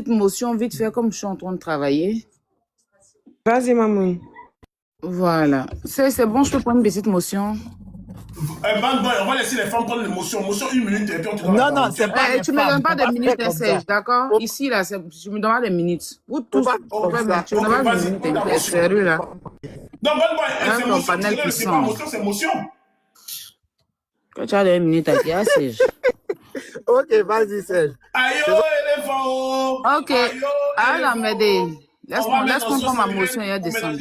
petite motion vite fait comme je suis en train de travailler. Vas-y, Mamoun. Voilà. C'est bon, je peux prendre une petite motion. Bad boy, on va laisser les femmes prendre l'émotion. Motion 1 minute et puis on te donne Non, la non, parole. c'est pas les Tu me femmes. donnes pas Faut des minutes, faire comme ça. Serge, d'accord? Ici, là, tu me donnes pas des minutes. Vous tous, pas tu comme ça. me donnes pas des minutes, t'es sérieux, là. Non, bad boy, c'est ton motion. panel C'est puissant. pas motion, c'est motion. Quand tu as des minutes à dire, Serge. Ok, vas-y, Serge. Aïe, éléphant. Ok. Ah, non, mais laisse-moi prendre ma motion et descendre.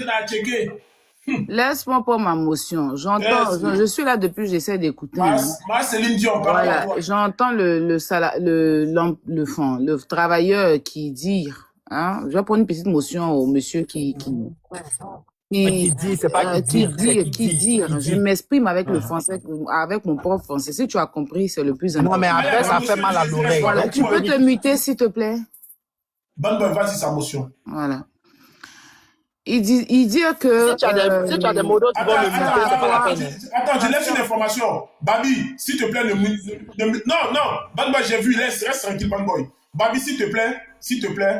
Laisse-moi prendre ma motion. J'entends, je suis là depuis, j'essaie d'écouter. Moi, Céline Dion, Voilà, j'entends le travailleur qui dit, hein, je vais prendre une petite motion au monsieur qui Qui dit, c'est pas qui dit. Je m'exprime avec le français, avec mon propre français. Si tu as compris, c'est le plus important. Non, mais après, ça fait mal à l'oreille. Voilà, tu peux te muter, s'il te plaît. Bad boy, vas-y, sa motion. Voilà. Il dit que... Si tu as des mots d'autres, tu vas me muter, c'est pas la peine. Attends, je laisse une information. Babi, s'il te plaît, non, Bad boy, j'ai vu, reste tranquille, Bad boy. Babi, s'il te plaît.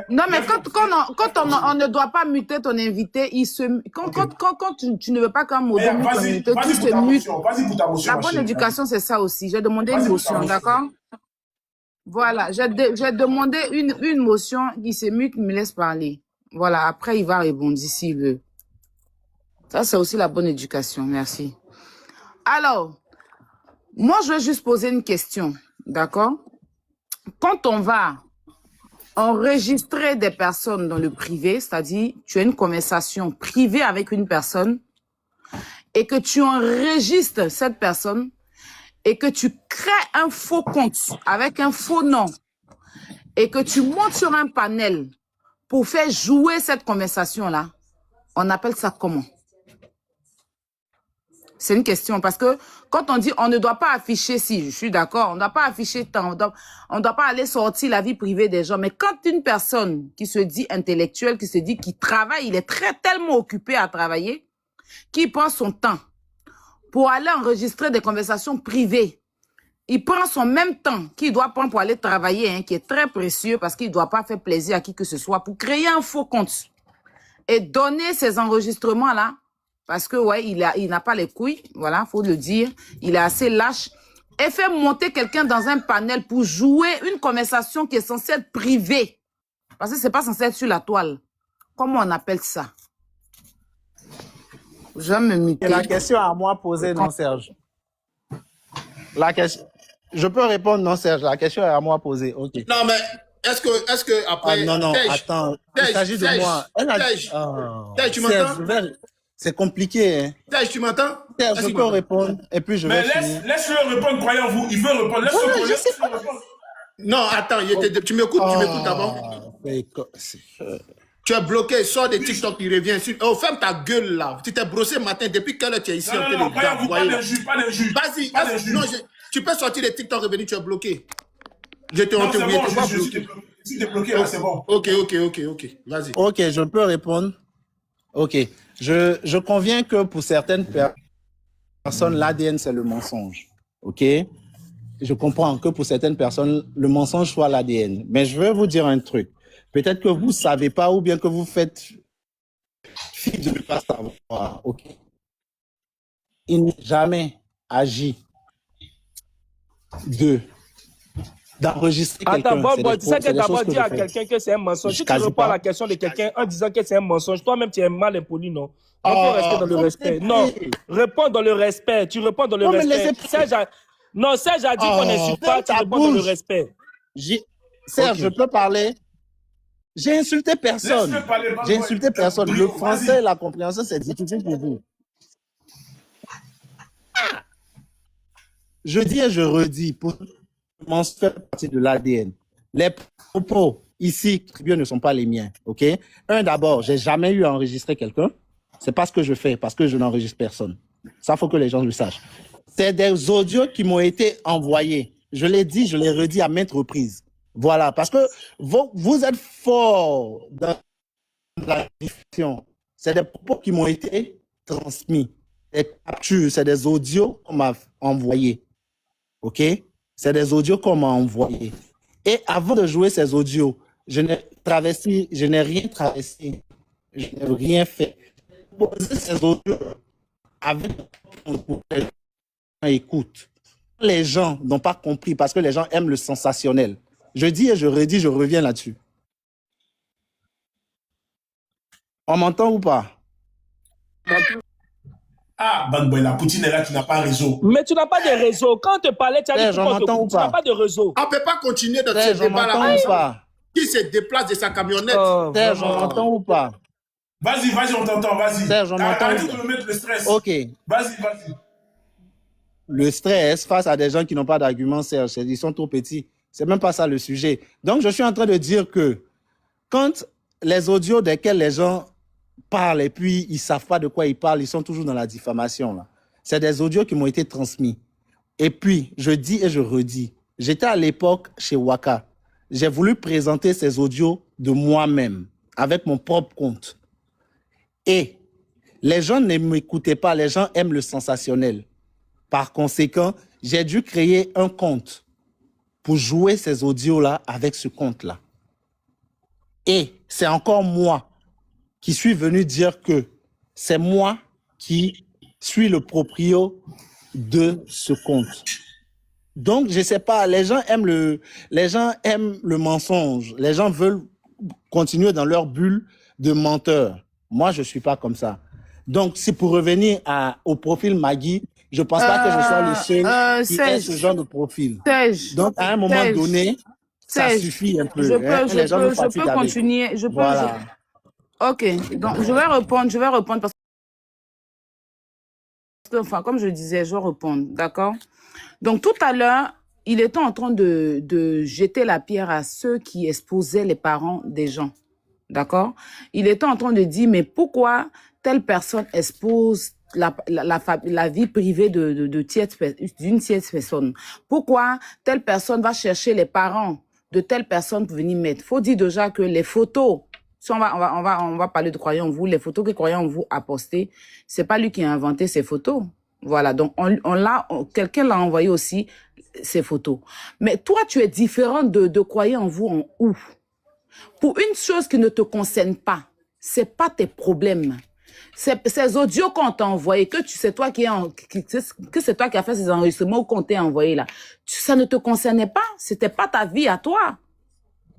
Non, mais quand on ne doit pas muter ton invité, quand tu ne veux pas qu'un mot mute ton invité, tu te mutes. Vas-y pour ta motion. La bonne éducation, c'est ça aussi. J'ai demandé une motion, d'accord? Voilà, j'ai demandé une motion qui se mute, me laisse parler. Voilà, après, il va répondre s'il veut. Ça, c'est aussi la bonne éducation. Merci. Alors, moi, je vais juste poser une question, d'accord? Quand on va enregistrer des personnes dans le privé, c'est-à-dire, tu as une conversation privée avec une personne et que tu enregistres cette personne et que tu crées un faux compte avec un faux nom et que tu montes sur un panel pour faire jouer cette conversation-là, on appelle ça comment? C'est une question parce que quand on dit on ne doit pas afficher, si je suis d'accord, on ne doit pas afficher tant, on ne doit pas aller sortir la vie privée des gens. Mais quand une personne qui se dit intellectuelle, qui se dit qu'il travaille, il est tellement occupé à travailler, qu'il prend son temps pour aller enregistrer des conversations privées. Il prend son même temps qu'il doit prendre pour aller travailler, hein, qui est très précieux parce qu'il ne doit pas faire plaisir à qui que ce soit, pour créer un faux compte et donner ces enregistrements-là. Parce que, ouais, il n'a pas les couilles, voilà, faut le dire. Il est assez lâche. Et fait monter quelqu'un dans un panel pour jouer une conversation qui est censée être privée. Parce que c'est pas censé être sur la toile. Comment on appelle ça? Je vais me muter. Et la question à moi posée, non, Serge. La question... Je peux répondre, non, Serge. La question est à moi posée. OK. Non, mais est-ce que après... non, attends. Il s'agit de moi. Tej, tu m'entends? C'est compliqué, hein. Tej, tu m'entends? Serge, je peux répondre et puis je vais finir. Laisse-le répondre, croyez-vous. Il veut répondre. Laisse-le répondre. Non, attends, tu m'écoutes d'abord. Tu es bloqué, sors des TikTok, il revient. Oh, ferme ta gueule là. Tu t'es brossé matin. Depuis quelle heure tu es ici? Non, croyez-vous, pas d'injure. Vas-y, non, tu peux sortir des TikTok, revenir, tu es bloqué. Je te Non, c'est remercie. bon, si t'es bloqué, là, c'est bon. Ok. Vas-y. OK, je peux répondre. OK. Je conviens que pour certaines personnes, l'ADN, c'est le mensonge. OK? Je comprends que pour certaines personnes, le mensonge soit l'ADN. Mais je veux vous dire un truc. Peut-être que vous ne savez pas ou bien que vous faites fi de ne pas savoir. OK? Il n'a jamais agi d'enregistrer quelqu'un. Attends, Bob, tu sais que d'abord dire à quelqu'un que c'est un mensonge. Si tu réponds à la question de quelqu'un en disant que c'est un mensonge, toi-même tu es mal impoli, non? Réponds rester dans le respect. Non, réponds dans le respect. Tu réponds dans le respect. Serge a dit qu'on n'insulte pas, tu réponds dans le respect. Serge, je peux parler? J'ai insulté personne. Le français et la compréhension, c'est difficile pour vous. Je dis et je redis, pour faire partie de l'ADN. Les propos ici, ne sont pas les miens. OK? D'abord, j'ai jamais eu à enregistrer quelqu'un. C'est pas ce que je fais, parce que je n'enregistre personne. Ça, faut que les gens le sachent. C'est des audios qui m'ont été envoyés. Je l'ai dit, je l'ai redit à maintes reprises. Voilà, parce que vous êtes fort dans la discussion. C'est des propos qui m'ont été transmis. Des captures, c'est des audios qu'on m'a envoyés. OK? C'est des audios qu'on m'a envoyés. Et avant de jouer ces audios, Je n'ai rien travesti. Je n'ai rien fait. Poser ces audios avec pour que les gens écoutent. Les gens n'ont pas compris parce que les gens aiment le sensationnel. Je dis et je redis, je reviens là-dessus. On m'entend ou pas? Ah, Bad Boy, la Poutine est là qui n'a pas réseau. Mais tu n'as pas de réseau. Quand on te parlait, tu as dit que tu n'as pas de réseau. On ne peut pas continuer dans ce débat-là. Qui se déplace de sa camionnette? Serge, on m'entend ou pas? Vas-y, on t'entend, vas-y. Serge, on m'entend. Arrête de me mettre le stress. Ok. Vas-y. Le stress face à des gens qui n'ont pas d'arguments, Serge, ils sont trop petits. C'est même pas ça le sujet. Donc, je suis en train de dire que quand les audios desquels les gens parlent et puis ils savent pas de quoi ils parlent, ils sont toujours dans la diffamation, là. C'est des audios qui m'ont été transmis. Et puis, je dis et je redis, j'étais à l'époque chez Waka. J'ai voulu présenter ces audios de moi-même, avec mon propre compte. Et les gens ne m'écoutaient pas, les gens aiment le sensationnel. Par conséquent, j'ai dû créer un compte pour jouer ces audios-là avec ce compte-là. Et c'est encore moi qui suis venu dire que c'est moi qui suis le proprio de ce compte. Donc, je ne sais pas, les gens aiment le mensonge. Les gens veulent continuer dans leur bulle de menteur. Moi, je ne suis pas comme ça. Donc, si pour revenir au profil Maggie, je ne pense pas que je sois le seul qui ait ce genre de profil. Donc, à un moment donné, ça suffit un peu. Je peux continuer. Voilà. Ok, donc je vais répondre parce que, enfin, comme je disais, je vais répondre, d'accord? Donc, tout à l'heure, il était en train de jeter la pierre à ceux qui exposaient les parents des gens, d'accord? Il était en train de dire, mais pourquoi telle personne expose la vie privée d'une tierce personne? Pourquoi telle personne va chercher les parents de telle personne pour venir mettre? Faut dire déjà que les photos, si on va parler de Croyant en vous, les photos que Croyant en vous a postées, c'est pas lui qui a inventé ces photos. Voilà, donc quelqu'un l'a envoyé aussi, ces photos. Mais toi, tu es différent de Croyant en vous en où? Pour une chose qui ne te concerne pas, c'est pas tes problèmes. Ces audios qu'on t'a envoyés, que c'est toi qui as fait ces enregistrements ou qu'on t'a envoyé là, ça ne te concernait pas. C'était pas ta vie à toi.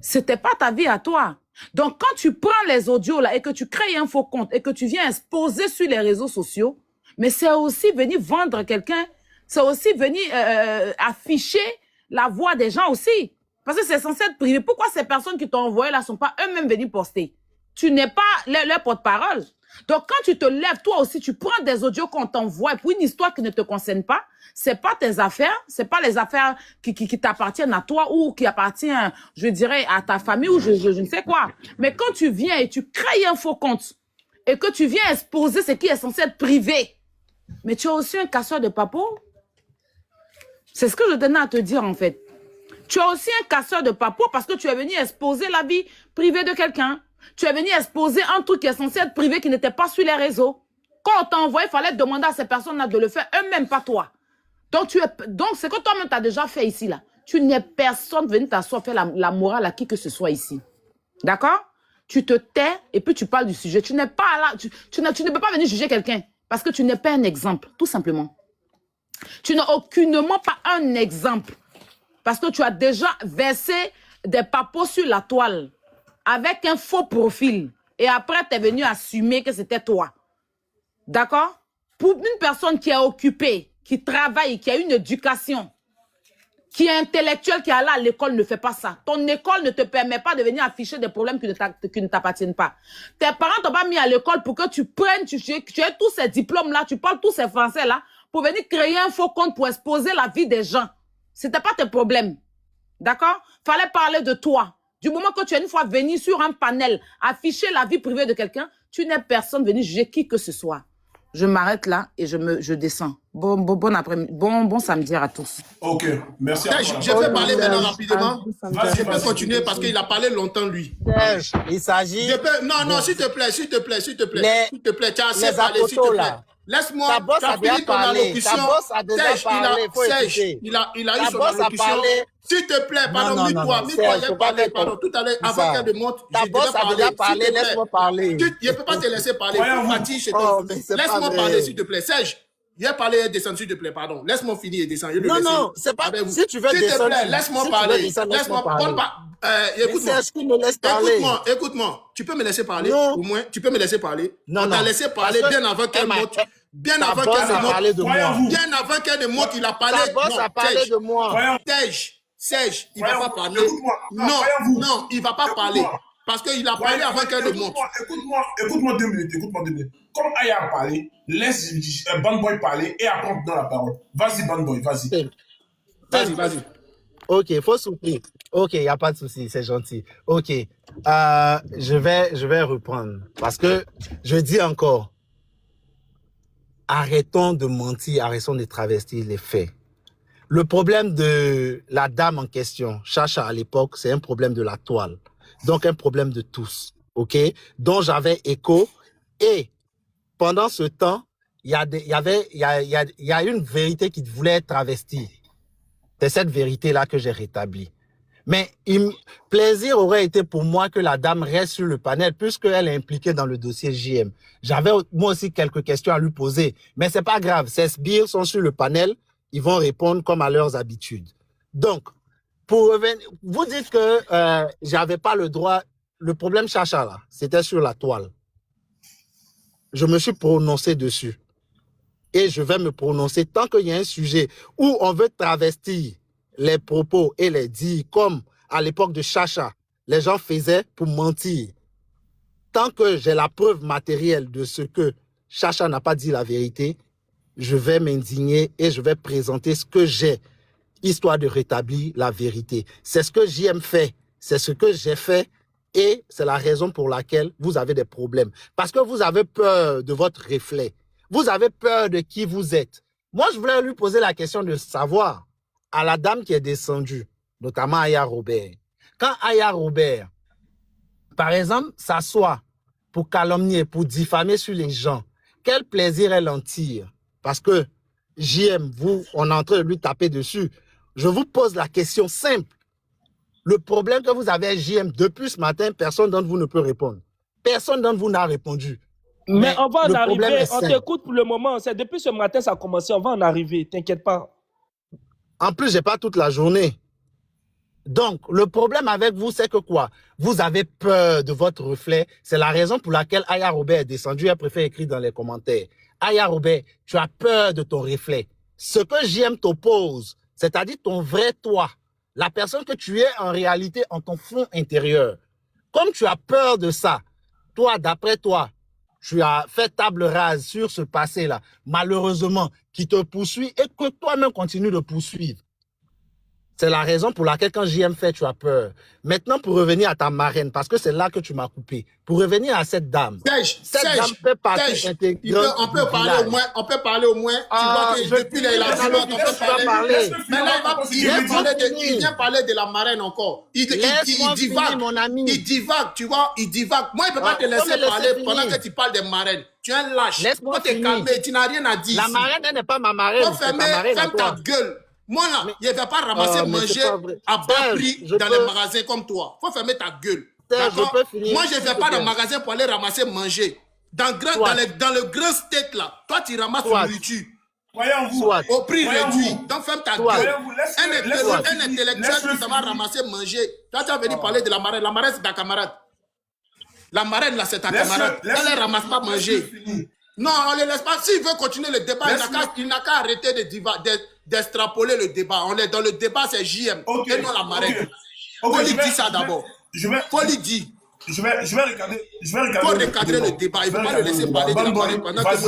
C'était pas ta vie à toi. Donc, quand tu prends les audios là et que tu crées un faux compte et que tu viens exposer sur les réseaux sociaux, mais c'est aussi venir vendre quelqu'un, c'est aussi venir afficher la voix des gens aussi. Parce que c'est censé être privé. Pourquoi ces personnes qui t'ont envoyé là sont pas eux-mêmes venus poster? Tu n'es pas leur porte-parole. Donc, quand tu te lèves, toi aussi, tu prends des audios qu'on t'envoie pour une histoire qui ne te concerne pas, c'est pas tes affaires, c'est pas les affaires qui t'appartiennent à toi ou qui appartiennent, je dirais, à ta famille ou je ne sais quoi. Mais quand tu viens et tu crées un faux compte et que tu viens exposer ce qui est censé être privé, mais tu es aussi un casseur de papeaux. C'est ce que je tenais à te dire, en fait. Tu es aussi un casseur de papeaux parce que tu es venu exposer la vie privée de quelqu'un. Tu es venu exposer un truc qui est censé être privé qui n'était pas sur les réseaux. Quand on t'a envoyé, il fallait demander à ces personnes-là de le faire eux-mêmes, pas toi. Donc, c'est que toi-même, tu as déjà fait ici, là. Tu n'es personne venu t'asseoir faire la morale à qui que ce soit ici. D'accord? Tu te tais et puis tu parles du sujet. Tu n'es pas là. Tu ne peux pas venir juger quelqu'un parce que tu n'es pas un exemple, tout simplement. Tu n'as aucunement pas un exemple parce que tu as déjà versé des papos sur la toile avec un faux profil. Et après, tu es venu assumer que c'était toi. D'accord? Pour une personne qui est occupée, qui travaille, qui a une éducation, qui est intellectuelle, qui est allée à l'école, ne fait pas ça. Ton école ne te permet pas de venir afficher des problèmes qui ne t'appartiennent pas. Tes parents t'ont pas mis à l'école pour que tu prennes, tu aies tous ces diplômes-là, tu parles tous ces français-là, pour venir créer un faux compte pour exposer la vie des gens. C'était pas tes problèmes. D'accord? Fallait parler de toi. Du moment que tu es une fois venu sur un panel, afficher la vie privée de quelqu'un, tu n'es personne venu juger qui que ce soit. Je m'arrête là et je descends. Bon après-midi, bon samedi à tous. Ok, merci. Je vais parler maintenant rapidement. Je peux continuer parce qu'il a parlé longtemps, lui. Il s'agit... Non, s'il te plaît. Tu as assez parlé, s'il te plaît. Laisse-moi. Ta boss Tu as a déjà fini ton parlé. allocution. Ta boss a déjà Serge, parlé. Faut Serge, écouter. il a eu Ta son boss a allocution. parlé. S'il te plaît, pardon, Non, mute-toi, Serge, j'ai faut pas parlé, faire pardon, tout à l'heure, avant ça. qu'elle démonte, Ta je boss devais a parler. déjà S'il parlé, te plaît. laisse-moi parler. Je ne peux pas te laisser parler. Voyons-vous. Fatih, je Oh, mais c'est pas laisse-moi vrai. parler, s'il te plaît. Serge, viens parler et descendre, s'il te plaît, pardon. Laisse-moi finir et descendre. Je vais le laisser Non, c'est pas. avec vous. Si tu veux S'il te descendre, plaît, laisse-moi si tu parler. veux descendre, Laisse-moi parler. Écoute-moi. Serge, qui me laisse parler. Écoute-moi. Tu peux me laisser parler? Non. Au moins, tu peux me laisser parler? Non, On t'a non. laissé parler Parce que bien avant qu'elle elle m'a- monte. Bien Ta avant boss qu'elle a monte. parlé de moi. Voyons-vous. Bien avant qu'elle ne monte, il a parlé. Ta boss Non, a parlé Serge. de moi. Voyons. Serge, il ne va Voyons, pas parler. écoute-moi. Non, Non, voyons-vous. non, il ne va pas Écoute-moi. parler. Parce qu'il a parlé avant qu'elle ne monte. Écoute-moi 2 minutes, écoute-moi 2 minutes. Comme Aya a parlé, laisse Bad Boy parler et après on te donne la parole. Vas-y, Bad Boy, vas-y. Vas-y. Ok, faut souffler. Ok, il n'y a pas de souci, c'est gentil. Ok, je vais reprendre. Parce que je dis encore, arrêtons de mentir, arrêtons de travestir les faits. Le problème de la dame en question, Chacha à l'époque, c'est un problème de la toile. Donc un problème de tous, ok? Dont j'avais écho. Et pendant ce temps, il y a une vérité qui voulait être travestie. C'est cette vérité-là que j'ai rétablie. Mais plaisir aurait été pour moi que la dame reste sur le panel puisqu'elle est impliquée dans le dossier JM. J'avais moi aussi quelques questions à lui poser. Mais c'est pas grave, ces sbires sont sur le panel, ils vont répondre comme à leurs habitudes. Donc, pour revenir, vous dites que j'avais pas le droit. Le problème Chacha là, c'était sur la toile. Je me suis prononcé dessus. Et je vais me prononcer tant qu'il y a un sujet où on veut travestir les propos et les dires comme à l'époque de Chacha, les gens faisaient pour mentir. Tant que j'ai la preuve matérielle de ce que Chacha n'a pas dit la vérité, je vais m'indigner et je vais présenter ce que j'ai, histoire de rétablir la vérité. C'est ce que JM fait, c'est ce que j'ai fait et c'est la raison pour laquelle vous avez des problèmes. Parce que vous avez peur de votre reflet. Vous avez peur de qui vous êtes. Moi, je voulais lui poser la question de savoir à la dame qui est descendue, notamment Aya Robert. Quand Aya Robert, par exemple, s'assoit pour calomnier, pour diffamer sur les gens, quel plaisir elle en tire? Parce que JM, on est en train de lui taper dessus. Je vous pose la question simple. Le problème que vous avez, JM, depuis ce matin, personne d'entre vous ne peut répondre. Personne d'entre vous n'a répondu. Mais on va en arriver, on simple. t'écoute pour le moment. C'est depuis ce matin ça a commencé, on va en arriver, t'inquiète pas. En plus, j'ai pas toute la journée. Donc, le problème avec vous, c'est que quoi? Vous avez peur de votre reflet. C'est la raison pour laquelle Aya Robert est descendue. Elle préfère écrire dans les commentaires. Aya Robert, tu as peur de ton reflet. Ce que JM t'oppose, c'est-à-dire ton vrai toi, la personne que tu es en réalité en ton fond intérieur. Comme tu as peur de ça, toi, d'après toi, tu as fait table rase sur ce passé-là, malheureusement, qui te poursuit et que toi-même continues de poursuivre. C'est la raison pour laquelle quand JM fait, tu as peur. Maintenant, pour revenir à ta marraine, parce que c'est là que tu m'as coupé, pour revenir à cette dame. Cette dame fait partie intégrante on peut parler au moins, tu vois que depuis l'élaboration, on peut parler. Mais là, il vient parler de la marraine encore. Il divague, mon ami. Il divague, tu vois, il divague. Moi, il ne peut pas te laisser parler pendant que tu parles des marraines. Tu es un lâche. Laisse-moi te calmer, tu n'as rien à dire. La marraine, elle n'est pas ma marraine. Ferme ta gueule. Moi, là, je ne vais pas ramasser manger à bas prix dans les magasins comme toi. Il faut fermer ta gueule. Moi, je ne vais pas dans le magasin pour aller ramasser manger. Dans le grand steak, là, toi, tu ramasses la nourriture. Au prix réduit. Donc, ferme ta gueule. Un intellectuel qui va ramasser manger. Toi, tu as venu parler de la marraine. La marraine, c'est ta camarade. La marraine, là, c'est ta camarade. Elle ne ramasse pas manger. Non, on ne les laisse pas. S'il veut continuer le débat, il n'a qu'à arrêter d'extrapoler le débat. On est dans le débat, c'est JM et non la marraine. Faut lui dire ça d'abord. Faut lui dire. Je vais regarder. Faut recadrer le débat. Il ne faut pas le laisser parler de la marraine pendant que